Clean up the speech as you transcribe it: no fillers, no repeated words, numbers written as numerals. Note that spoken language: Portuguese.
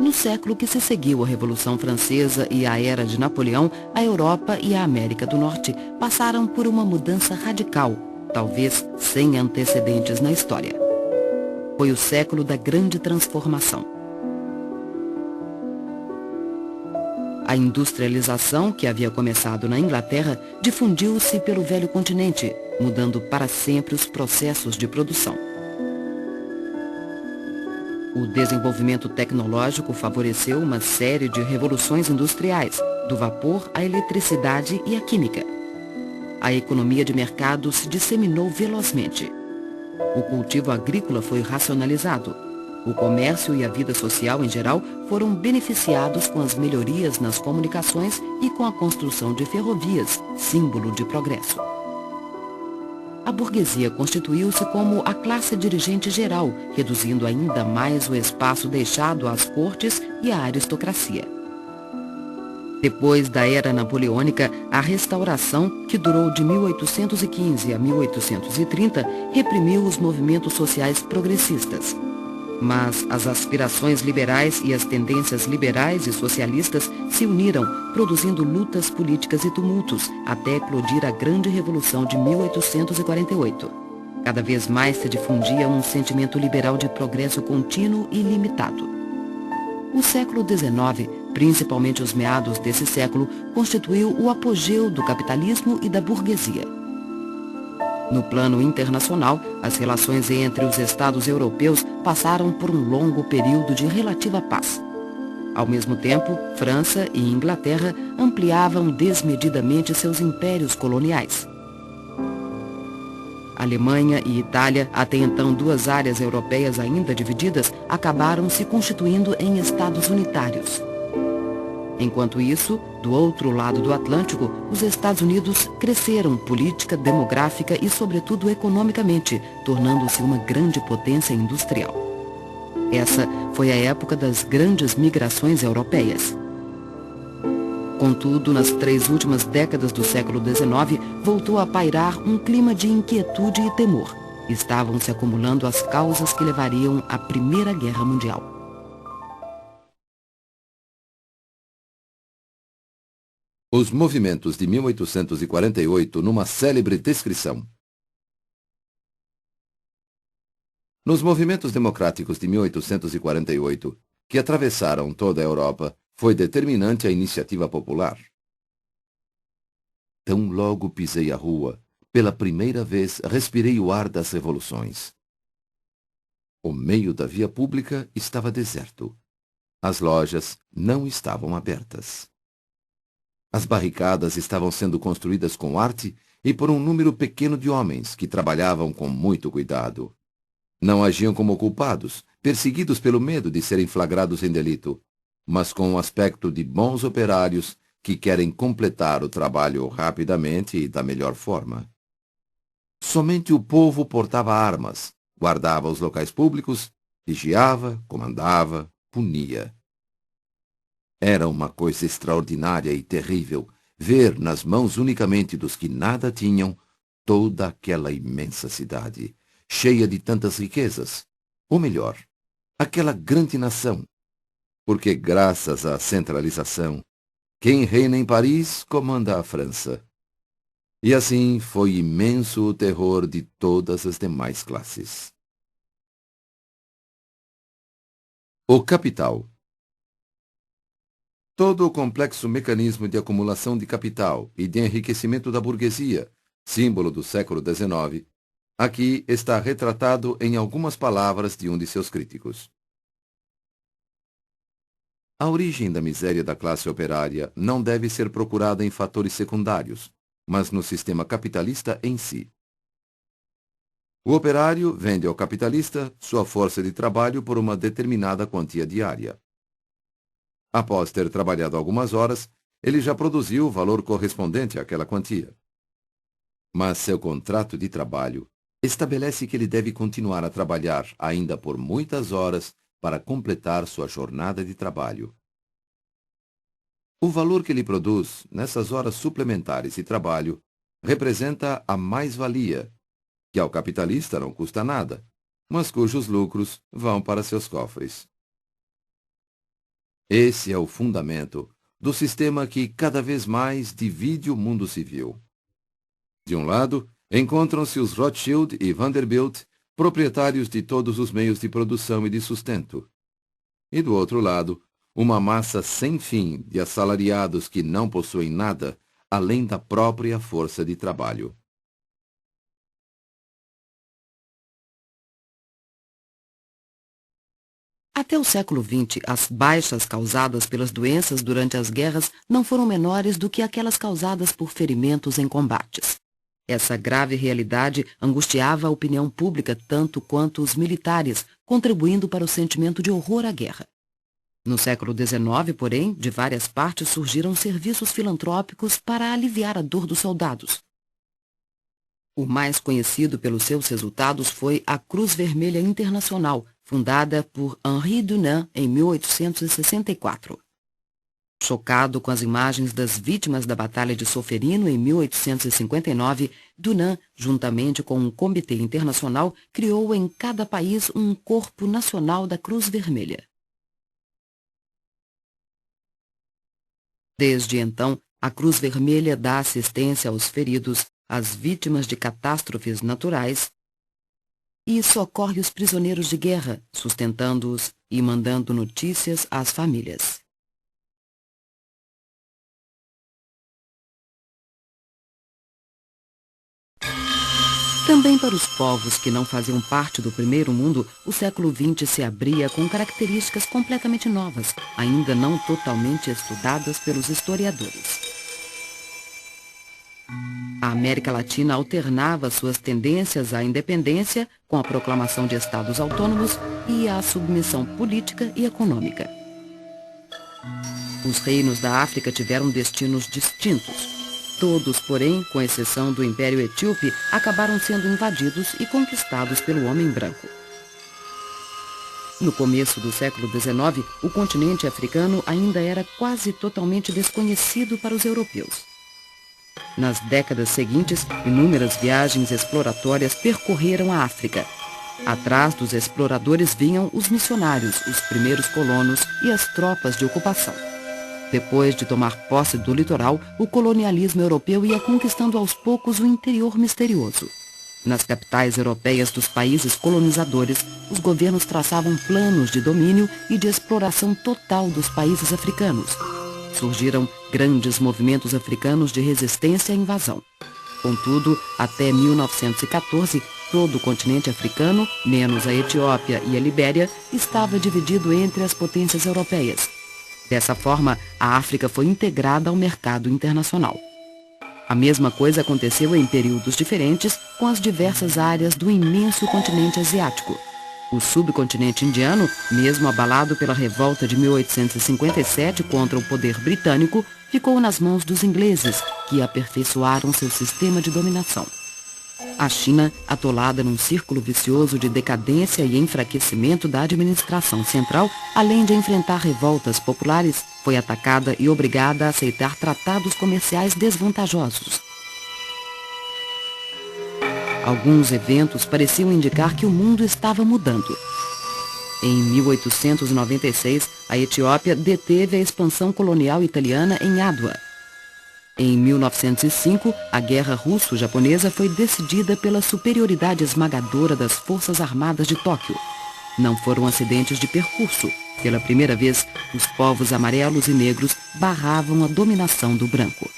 No século que se seguiu à Revolução Francesa e à Era de Napoleão, a Europa e a América do Norte passaram por uma mudança radical, talvez sem antecedentes na história. Foi o século da Grande Transformação. A industrialização, que havia começado na Inglaterra, difundiu-se pelo velho continente, mudando para sempre os processos de produção. O desenvolvimento tecnológico favoreceu uma série de revoluções industriais, do vapor à eletricidade e à química. A economia de mercado se disseminou velozmente. O cultivo agrícola foi racionalizado. O comércio e a vida social em geral foram beneficiados com as melhorias nas comunicações e com a construção de ferrovias, símbolo de progresso. A burguesia constituiu-se como a classe dirigente geral, reduzindo ainda mais o espaço deixado às cortes e à aristocracia. Depois da era napoleônica, a restauração, que durou de 1815 a 1830, reprimiu os movimentos sociais progressistas. Mas as aspirações liberais e as tendências liberais e socialistas se uniram, produzindo lutas políticas e tumultos, até eclodir a Grande Revolução de 1848. Cada vez mais se difundia um sentimento liberal de progresso contínuo e limitado. O século XIX, principalmente os meados desse século, constituiu o apogeu do capitalismo e da burguesia. No plano internacional, as relações entre os Estados europeus passaram por um longo período de relativa paz. Ao mesmo tempo, França e Inglaterra ampliavam desmedidamente seus impérios coloniais. Alemanha e Itália, até então duas áreas europeias ainda divididas, acabaram se constituindo em estados unitários. Enquanto isso, do outro lado do Atlântico, os Estados Unidos cresceram política, demográfica e, sobretudo, economicamente, tornando-se uma grande potência industrial. Essa foi a época das grandes migrações europeias. Contudo, nas 3 últimas décadas do século XIX, voltou a pairar um clima de inquietude e temor. Estavam se acumulando as causas que levariam à Primeira Guerra Mundial. Os movimentos de 1848 numa célebre descrição. Nos movimentos democráticos de 1848, que atravessaram toda a Europa, foi determinante a iniciativa popular. Tão logo pisei a rua, pela primeira vez respirei o ar das revoluções. O meio da via pública estava deserto. As lojas não estavam abertas. As barricadas estavam sendo construídas com arte e por um número pequeno de homens que trabalhavam com muito cuidado. Não agiam como culpados, perseguidos pelo medo de serem flagrados em delito, mas com o aspecto de bons operários que querem completar o trabalho rapidamente e da melhor forma. Somente o povo portava armas, guardava os locais públicos, vigiava, comandava, punia. Era uma coisa extraordinária e terrível ver nas mãos unicamente dos que nada tinham toda aquela imensa cidade, cheia de tantas riquezas, ou melhor, aquela grande nação, porque graças à centralização, quem reina em Paris comanda a França. E assim foi imenso o terror de todas as demais classes. O capital. Todo o complexo mecanismo de acumulação de capital e de enriquecimento da burguesia, símbolo do século XIX, aqui está retratado em algumas palavras de um de seus críticos. A origem da miséria da classe operária não deve ser procurada em fatores secundários, mas no sistema capitalista em si. O operário vende ao capitalista sua força de trabalho por uma determinada quantia diária. Após ter trabalhado algumas horas, ele já produziu o valor correspondente àquela quantia. Mas seu contrato de trabalho estabelece que ele deve continuar a trabalhar ainda por muitas horas para completar sua jornada de trabalho. O valor que ele produz nessas horas suplementares de trabalho representa a mais-valia, que ao capitalista não custa nada, mas cujos lucros vão para seus cofres. Esse é o fundamento do sistema que cada vez mais divide o mundo civil. De um lado, encontram-se os Rothschild e Vanderbilt, proprietários de todos os meios de produção e de sustento. E do outro lado, uma massa sem fim de assalariados que não possuem nada além da própria força de trabalho. Até o século XX, as baixas causadas pelas doenças durante as guerras não foram menores do que aquelas causadas por ferimentos em combates. Essa grave realidade angustiava a opinião pública tanto quanto os militares, contribuindo para o sentimento de horror à guerra. No século XIX, porém, de várias partes surgiram serviços filantrópicos para aliviar a dor dos soldados. O mais conhecido pelos seus resultados foi a Cruz Vermelha Internacional, fundada por Henri Dunant em 1864. Chocado com as imagens das vítimas da Batalha de Solferino em 1859, Dunant, juntamente com um comitê internacional, criou em cada país um corpo nacional da Cruz Vermelha. Desde então, a Cruz Vermelha dá assistência aos feridos, às vítimas de catástrofes naturais e socorre os prisioneiros de guerra, sustentando-os e mandando notícias às famílias. Também para os povos que não faziam parte do primeiro mundo, o século XX se abria com características completamente novas, ainda não totalmente estudadas pelos historiadores. A América Latina alternava suas tendências à independência com a proclamação de estados autônomos e à submissão política e econômica. Os reinos da África tiveram destinos distintos. Todos, porém, com exceção do Império Etíope, acabaram sendo invadidos e conquistados pelo homem branco. No começo do século XIX, o continente africano ainda era quase totalmente desconhecido para os europeus. Nas décadas seguintes, inúmeras viagens exploratórias percorreram a África. Atrás dos exploradores vinham os missionários, os primeiros colonos e as tropas de ocupação. Depois de tomar posse do litoral, o colonialismo europeu ia conquistando aos poucos o interior misterioso. Nas capitais europeias dos países colonizadores, os governos traçavam planos de domínio e de exploração total dos países africanos. Surgiram grandes movimentos africanos de resistência à invasão. Contudo, até 1914, todo o continente africano, menos a Etiópia e a Libéria, estava dividido entre as potências europeias. Dessa forma, a África foi integrada ao mercado internacional. A mesma coisa aconteceu em períodos diferentes com as diversas áreas do imenso continente asiático. O subcontinente indiano, mesmo abalado pela revolta de 1857 contra o poder britânico, ficou nas mãos dos ingleses, que aperfeiçoaram seu sistema de dominação. A China, atolada num círculo vicioso de decadência e enfraquecimento da administração central, além de enfrentar revoltas populares, foi atacada e obrigada a aceitar tratados comerciais desvantajosos. Alguns eventos pareciam indicar que o mundo estava mudando. Em 1896, a Etiópia deteve a expansão colonial italiana em Adwa. Em 1905, a guerra russo-japonesa foi decidida pela superioridade esmagadora das forças armadas de Tóquio. Não foram acidentes de percurso. Pela primeira vez, os povos amarelos e negros barravam a dominação do branco.